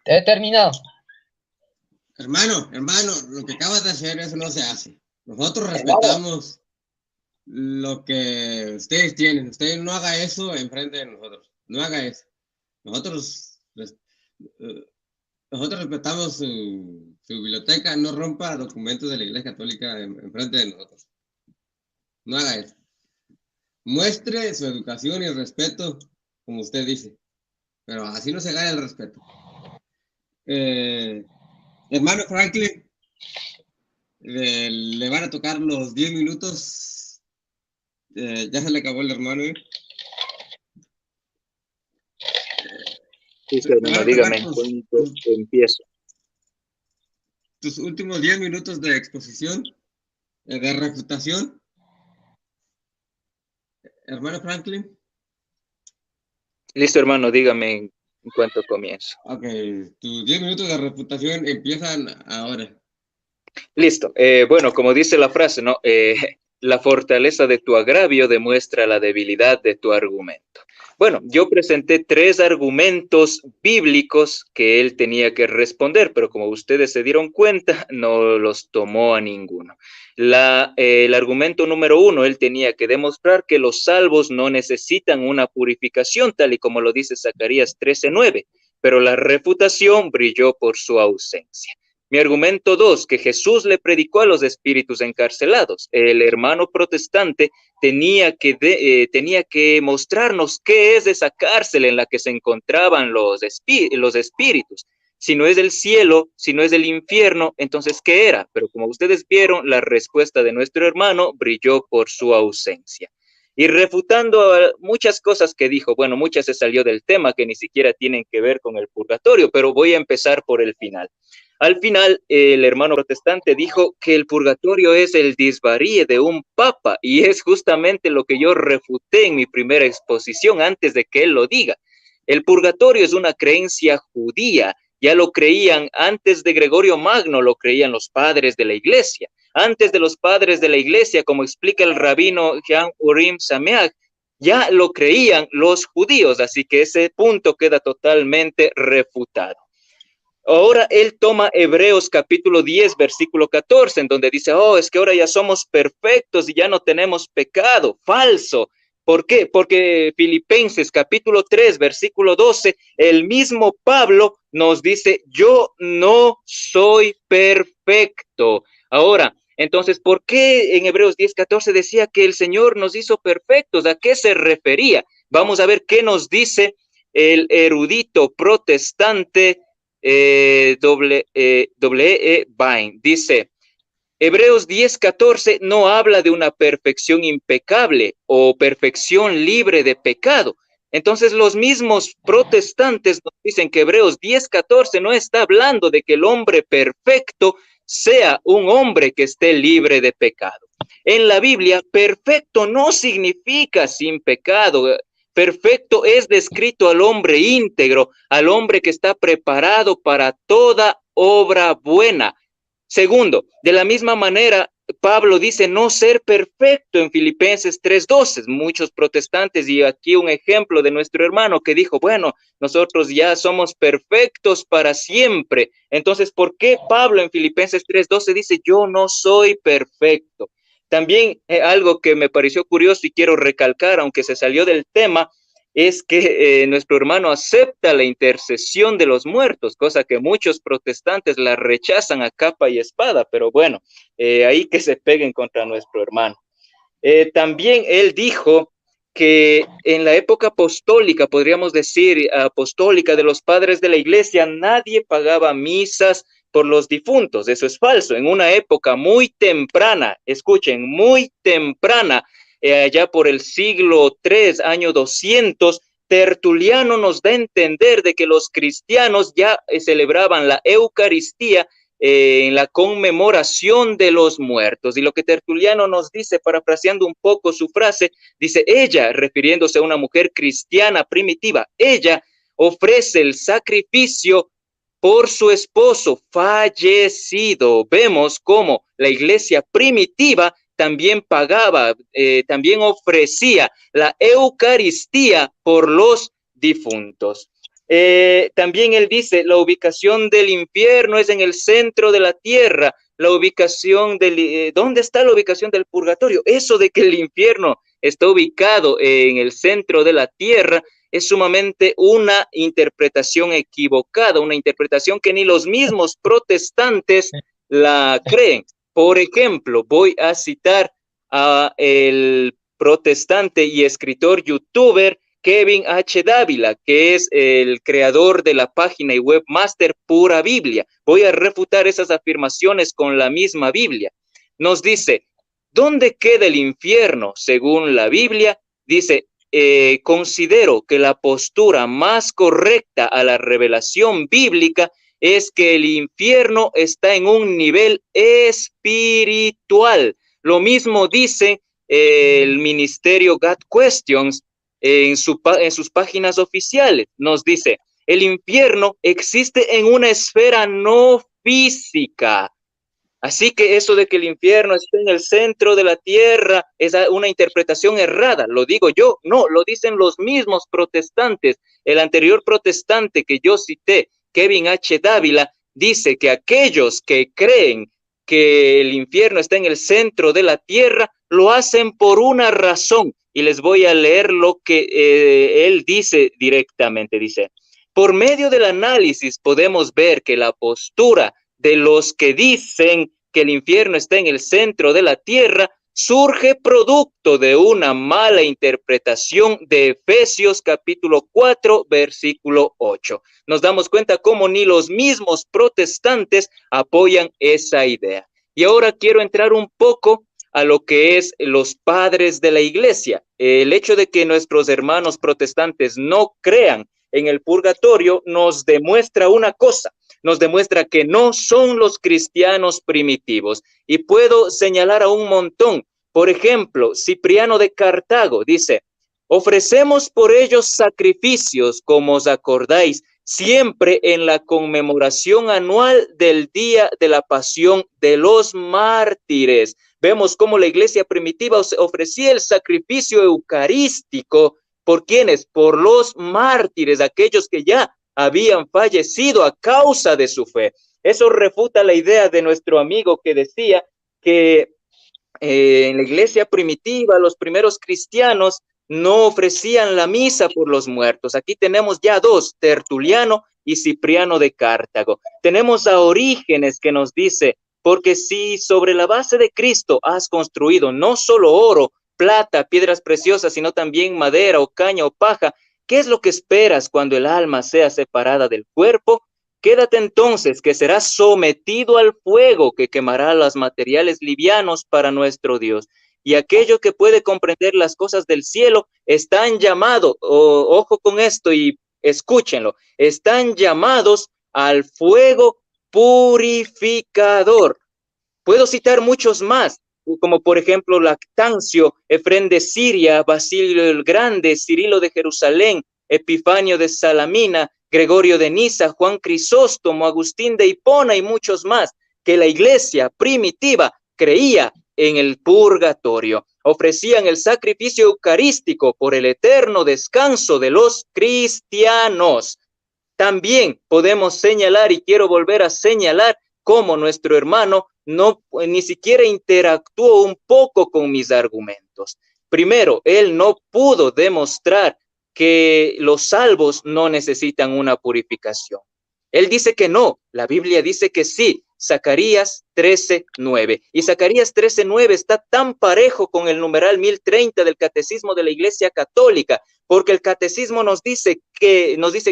He terminado.
Hermano, lo que acabas de hacer, eso no se hace. Nosotros respetamos lo que ustedes tienen. Usted no haga eso enfrente de nosotros. No haga eso. Nosotros respetamos su biblioteca. No rompa documentos de la Iglesia Católica enfrente de nosotros. No haga eso. Muestre su educación y el respeto, como usted dice. Pero así no se gana el respeto. Hermano Franklin, le van a tocar los 10 minutos. Ya se le acabó el hermano.
Sí, hermano, dígame cuánto empiezo.
Tus últimos 10 minutos de exposición, de refutación. Hermano Franklin.
Listo, hermano, dígame en cuánto comienzo.
Ok, tus 10 minutos de refutación empiezan ahora.
Listo. Bueno, como dice la frase, ¿no? La fortaleza de tu agravio demuestra la debilidad de tu argumento. Bueno, yo presenté 3 argumentos bíblicos que él tenía que responder, pero como ustedes se dieron cuenta, no los tomó a ninguno. El argumento número 1, él tenía que demostrar que los salvos no necesitan una purificación, tal y como lo dice Zacarías 13:9, pero la refutación brilló por su ausencia. Mi argumento 2, que Jesús le predicó a los espíritus encarcelados. El hermano protestante tenía que mostrarnos qué es esa cárcel en la que se encontraban los espíritus. Si no es del cielo, si no es del infierno, entonces ¿qué era? Pero como ustedes vieron, la respuesta de nuestro hermano brilló por su ausencia. Y refutando muchas cosas que dijo, bueno, muchas se salió del tema que ni siquiera tienen que ver con el purgatorio, pero voy a empezar por el final. Al final, el hermano protestante dijo que el purgatorio es el disvaríe de un papa, y es justamente lo que yo refuté en mi primera exposición antes de que él lo diga. El purgatorio es una creencia judía, ya lo creían antes de Gregorio Magno, lo creían los padres de la iglesia. Antes de los padres de la iglesia, como explica el rabino Jean Urim Sameach, ya lo creían los judíos, así que ese punto queda totalmente refutado. Ahora él toma Hebreos capítulo 10, versículo 14, en donde dice, oh, es que ahora ya somos perfectos y ya no tenemos pecado. Falso. ¿Por qué? Porque Filipenses capítulo 3, versículo 12, el mismo Pablo nos dice, yo no soy perfecto. Ahora, entonces, ¿por qué en Hebreos 10, 14 decía que el Señor nos hizo perfectos? ¿A qué se refería? Vamos a ver qué nos dice el erudito protestante Vine. Dice, Hebreos 10:14 no habla de una perfección impecable o perfección libre de pecado. Entonces los mismos protestantes nos dicen que Hebreos 10:14 no está hablando de que el hombre perfecto sea un hombre que esté libre de pecado. En la Biblia, perfecto no significa sin pecado. Perfecto es descrito al hombre íntegro, al hombre que está preparado para toda obra buena. Segundo, de la misma manera, Pablo dice no ser perfecto en Filipenses 3:12. Muchos protestantes, y aquí un ejemplo de nuestro hermano que dijo, bueno, nosotros ya somos perfectos para siempre. Entonces, ¿por qué Pablo en Filipenses 3:12 dice yo no soy perfecto? También algo que me pareció curioso y quiero recalcar, aunque se salió del tema, es que nuestro hermano acepta la intercesión de los muertos, cosa que muchos protestantes la rechazan a capa y espada, pero bueno, ahí que se peguen contra nuestro hermano. También él dijo que en la época apostólica, podríamos decir apostólica de los padres de la iglesia, nadie pagaba misas por los difuntos. Eso es falso. En una época muy temprana, escuchen, muy temprana, allá por el siglo III, año 200, Tertuliano nos da a entender de que los cristianos ya celebraban la Eucaristía en la conmemoración de los muertos. Y lo que Tertuliano nos dice, parafraseando un poco su frase, dice, ella, refiriéndose a una mujer cristiana primitiva, ella ofrece el sacrificio por su esposo fallecido. Vemos cómo la iglesia primitiva también pagaba, también ofrecía la Eucaristía por los difuntos. También él dice, la ubicación del infierno es en el centro de la tierra. La ubicación del, ¿dónde está la ubicación del purgatorio? Eso de que el infierno está ubicado en el centro de la tierra es sumamente una interpretación equivocada, una interpretación que ni los mismos protestantes la creen. Por ejemplo, voy a citar a el protestante y escritor youtuber Kevin H. Dávila, que es el creador de la página y webmaster Pura Biblia. Voy a refutar esas afirmaciones con la misma Biblia. Nos dice, ¿dónde queda el infierno? Según la Biblia, dice, considero que la postura más correcta a la revelación bíblica es que el infierno está en un nivel espiritual. Lo mismo dice el ministerio God Questions en sus páginas oficiales. Nos dice, el infierno existe en una esfera no física. Así que eso de que el infierno está en el centro de la tierra es una interpretación errada. ¿Lo digo yo? No, lo dicen los mismos protestantes. El anterior protestante que yo cité, Kevin H. Dávila, dice que aquellos que creen que el infierno está en el centro de la tierra, lo hacen por una razón. Y les voy a leer lo que él dice directamente. Dice, por medio del análisis podemos ver que la postura de los que dicen que el infierno está en el centro de la tierra surge producto de una mala interpretación de Efesios capítulo 4, versículo 8. Nos damos cuenta cómo ni los mismos protestantes apoyan esa idea. Y ahora quiero entrar un poco a lo que es los padres de la iglesia. El hecho de que nuestros hermanos protestantes no crean en el purgatorio nos demuestra una cosa. nos demuestra que no son los cristianos primitivos. Y puedo señalar a un montón. Por ejemplo, Cipriano de Cartago dice: ofrecemos por ellos sacrificios, como os acordáis, siempre en la conmemoración anual del día de la pasión de los mártires. Vemos cómo la iglesia primitiva ofrecía el sacrificio eucarístico. ¿Por quiénes? Por los mártires, aquellos que ya habían fallecido a causa de su fe. Eso refuta la idea de nuestro amigo que decía que en la iglesia primitiva los primeros cristianos no ofrecían la misa por los muertos. Aquí tenemos ya dos, Tertuliano y Cipriano de Cartago. Tenemos a Orígenes que nos dice: porque si sobre la base de Cristo has construido no solo oro, plata, piedras preciosas, sino también madera o caña o paja, ¿qué es lo que esperas cuando el alma sea separada del cuerpo? Quédate entonces, que serás sometido al fuego que quemará los materiales livianos para nuestro Dios. Y aquello que puede comprender las cosas del cielo están llamados, ojo con esto y escúchenlo, están llamados al fuego purificador. Puedo citar muchos más, como por ejemplo Lactancio, Efrén de Siria, Basilio el Grande, Cirilo de Jerusalén, Epifanio de Salamina, Gregorio de Niza, Juan Crisóstomo, Agustín de Hipona y muchos más, que la iglesia primitiva creía en el purgatorio. Ofrecían el sacrificio eucarístico por el eterno descanso de los cristianos. También podemos señalar, y quiero volver a señalar, cómo nuestro hermano ni siquiera interactuó un poco con mis argumentos. Primero, él no pudo demostrar que los salvos no necesitan una purificación. Él dice que no, la Biblia dice que sí. Zacarías 13:9. Y Zacarías 13:9 está tan parejo con el numeral 1030 del Catecismo de la Iglesia Católica, porque el Catecismo nos dice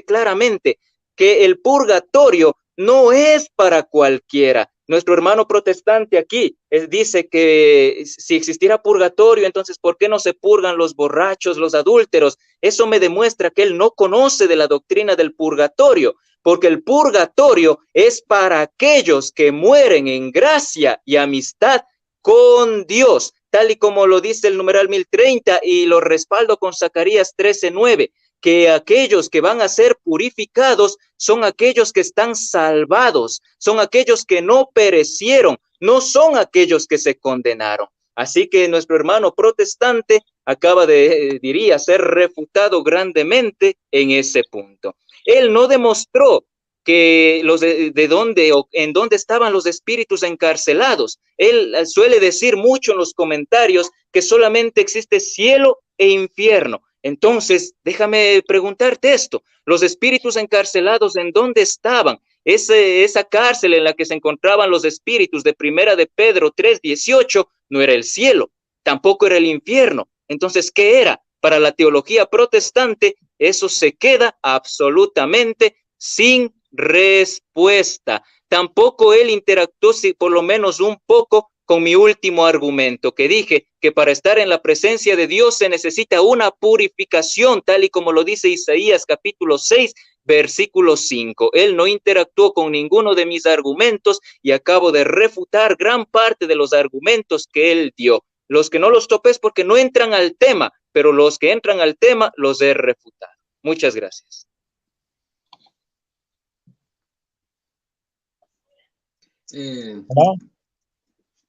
claramente que el purgatorio no es para cualquiera. Nuestro hermano protestante aquí dice que si existiera purgatorio, entonces ¿por qué no se purgan los borrachos, los adúlteros? Eso me demuestra que él no conoce de la doctrina del purgatorio, porque el purgatorio es para aquellos que mueren en gracia y amistad con Dios, tal y como lo dice el numeral 1030, y lo respaldo con Zacarías 13:9, que aquellos que van a ser purificados son aquellos que están salvados, son aquellos que no perecieron, no son aquellos que se condenaron. Así que nuestro hermano protestante acaba de, diría, ser refutado grandemente en ese punto. Él no demostró que en dónde estaban los espíritus encarcelados. Él suele decir mucho en los comentarios que solamente existe cielo e infierno. Entonces, déjame preguntarte esto: los espíritus encarcelados, ¿en dónde estaban? Esa cárcel en la que se encontraban los espíritus de Primera de Pedro 3:18 no era el cielo, tampoco era el infierno. Entonces, ¿qué era? Para la teología protestante, eso se queda absolutamente sin respuesta. Tampoco él interactuó, por lo menos un poco, con mi último argumento, que dije que para estar en la presencia de Dios se necesita una purificación, tal y como lo dice Isaías capítulo 6, versículo 5. Él no interactuó con ninguno de mis argumentos y acabo de refutar gran parte de los argumentos que él dio. Los que no los topé es porque no entran al tema, pero los que entran al tema los he refutado. Muchas gracias.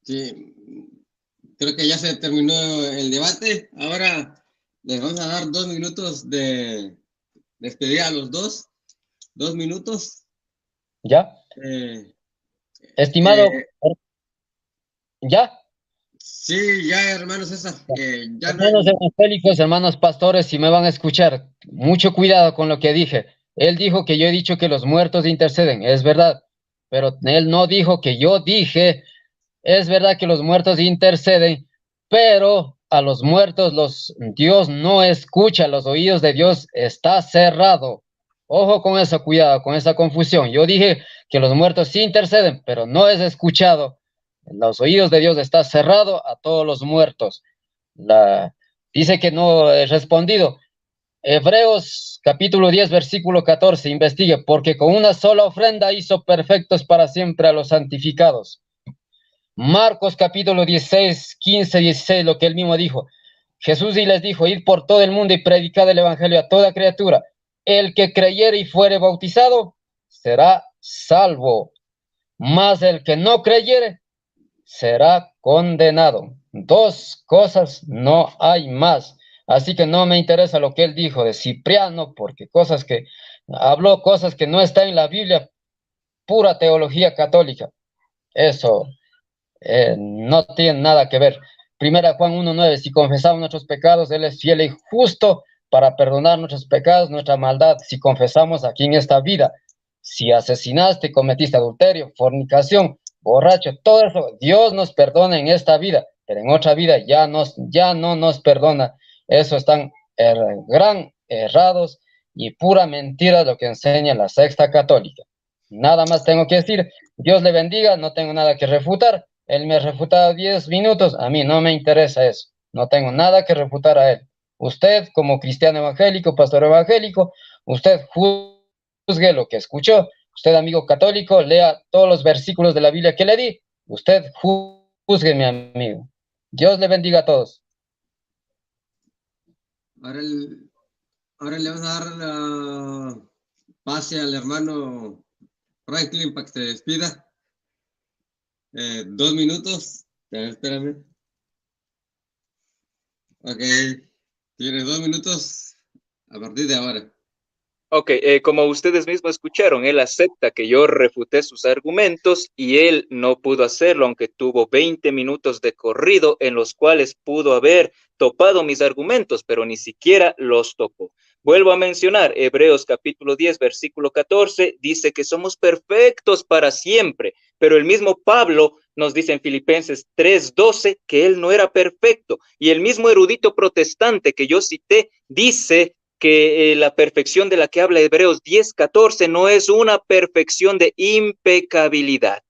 Sí, creo que ya se terminó el debate. Ahora les vamos a dar 2 minutos de despedir a los dos. 2 minutos.
¿Ya? Estimado, ¿ya?
Sí, ya, hermano César. Ya
hermanos evangélicos, hermanos pastores, si me van a escuchar, mucho cuidado con lo que dije. Él dijo que yo he dicho que los muertos interceden, es verdad, pero él no dijo que yo dije. Es verdad que los muertos interceden, pero a los muertos Dios no escucha, los oídos de Dios está cerrado. Ojo con eso, cuidado con esa confusión. Yo dije que los muertos sí interceden, pero no es escuchado. Los oídos de Dios está cerrado a todos los muertos. Dice que no he respondido. Hebreos capítulo 10, versículo 14, investigue, porque con una sola ofrenda hizo perfectos para siempre a los santificados. Marcos capítulo 16, 15, 16, lo que él mismo dijo. Jesús y les dijo, id por todo el mundo y predicad el evangelio a toda criatura. El que creyere y fuere bautizado será salvo, mas el que no creyere será condenado. Dos cosas, no hay más. Así que no me interesa lo que él dijo de Cipriano, porque habló cosas que no están en la Biblia, pura teología católica. Eso no tiene nada que ver. Primera Juan 1:9, si confesamos nuestros pecados, Él es fiel y justo para perdonar nuestros pecados, nuestra maldad, si confesamos aquí en esta vida. Si asesinaste, cometiste adulterio, fornicación, borracho, todo eso, Dios nos perdona en esta vida, pero en otra vida ya no nos perdona. Eso están gran errados y pura mentira lo que enseña la secta católica. Nada más tengo que decir, Dios le bendiga, no tengo nada que refutar. Él me ha refutado 10 minutos, a mí no me interesa eso, no tengo nada que refutar a él. Usted, como cristiano evangélico, pastor evangélico, usted juzgue lo que escuchó. Usted, amigo católico, lea todos los versículos de la Biblia que le di. Usted juzgue, mi amigo. Dios le bendiga a todos.
Ahora le vamos a dar pase al hermano Franklin para que se despida. 2 minutos. Espérame. Ok. Tiene 2 minutos a partir de ahora.
Ok, como ustedes mismos escucharon, él acepta que yo refuté sus argumentos y él no pudo hacerlo, aunque tuvo 20 minutos de corrido en los cuales pudo haber topado mis argumentos, pero ni siquiera los topó. Vuelvo a mencionar, Hebreos capítulo 10, versículo 14, dice que somos perfectos para siempre, pero el mismo Pablo nos dice en Filipenses 3:12 que él no era perfecto, y el mismo erudito protestante que yo cité dice que la perfección de la que habla Hebreos 10:14 no es una perfección de impecabilidad.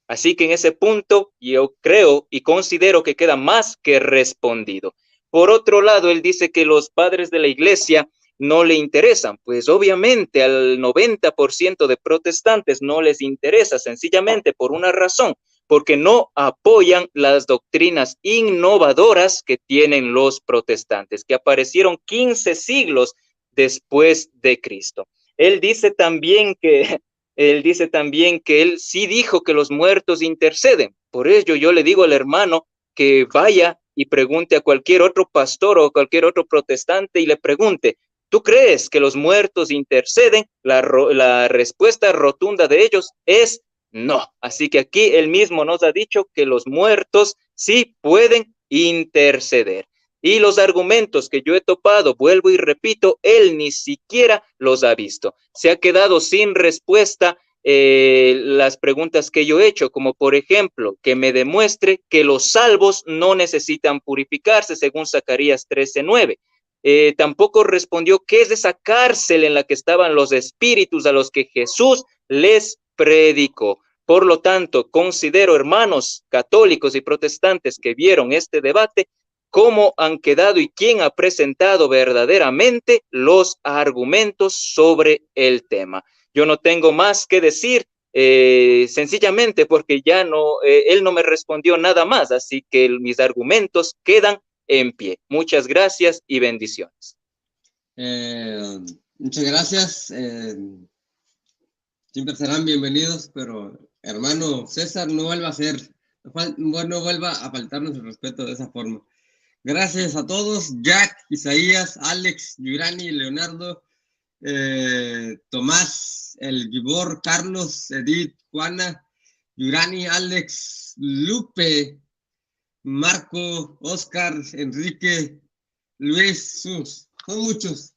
Así que en ese punto yo creo y considero que queda más que respondido. Por otro lado, él dice que los padres de la iglesia no le interesan. Pues obviamente al 90% de protestantes no les interesa, sencillamente por una razón, porque no apoyan las doctrinas innovadoras que tienen los protestantes, que aparecieron 15 siglos después de Cristo. Él dice también que él sí dijo que los muertos interceden. Por ello yo le digo al hermano que vaya y pregunte a cualquier otro pastor o cualquier otro protestante y le pregunte, ¿tú crees que los muertos interceden? La respuesta rotunda de ellos es no. Así que aquí él mismo nos ha dicho que los muertos sí pueden interceder. Y los argumentos que yo he topado, vuelvo y repito, él ni siquiera los ha visto. Se ha quedado sin respuesta las preguntas que yo he hecho, como por ejemplo, que me demuestre que los salvos no necesitan purificarse, según Zacarías 13:9. Tampoco respondió qué es esa cárcel en la que estaban los espíritus a los que Jesús les predicó. Por lo tanto, considero, hermanos católicos y protestantes que vieron este debate, cómo han quedado y quién ha presentado verdaderamente los argumentos sobre el tema. Yo no tengo más que decir, sencillamente porque ya no, él no me respondió nada más, así que mis argumentos quedan en pie. Muchas gracias y bendiciones.
Muchas gracias. Siempre serán bienvenidos, pero hermano César, no vuelva a faltarnos el respeto de esa forma. Gracias a todos, Jack, Isaías, Alex, Yurani, Leonardo, Tomás, El Gibor, Carlos, Edith, Juana, Yurani, Alex, Lupe, Marco, Oscar, Enrique, Luis, son muchos.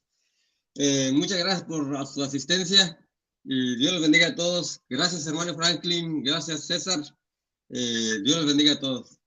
Muchas gracias por su asistencia y Dios los bendiga a todos. Gracias, hermano Franklin, gracias, César. Dios los bendiga a todos.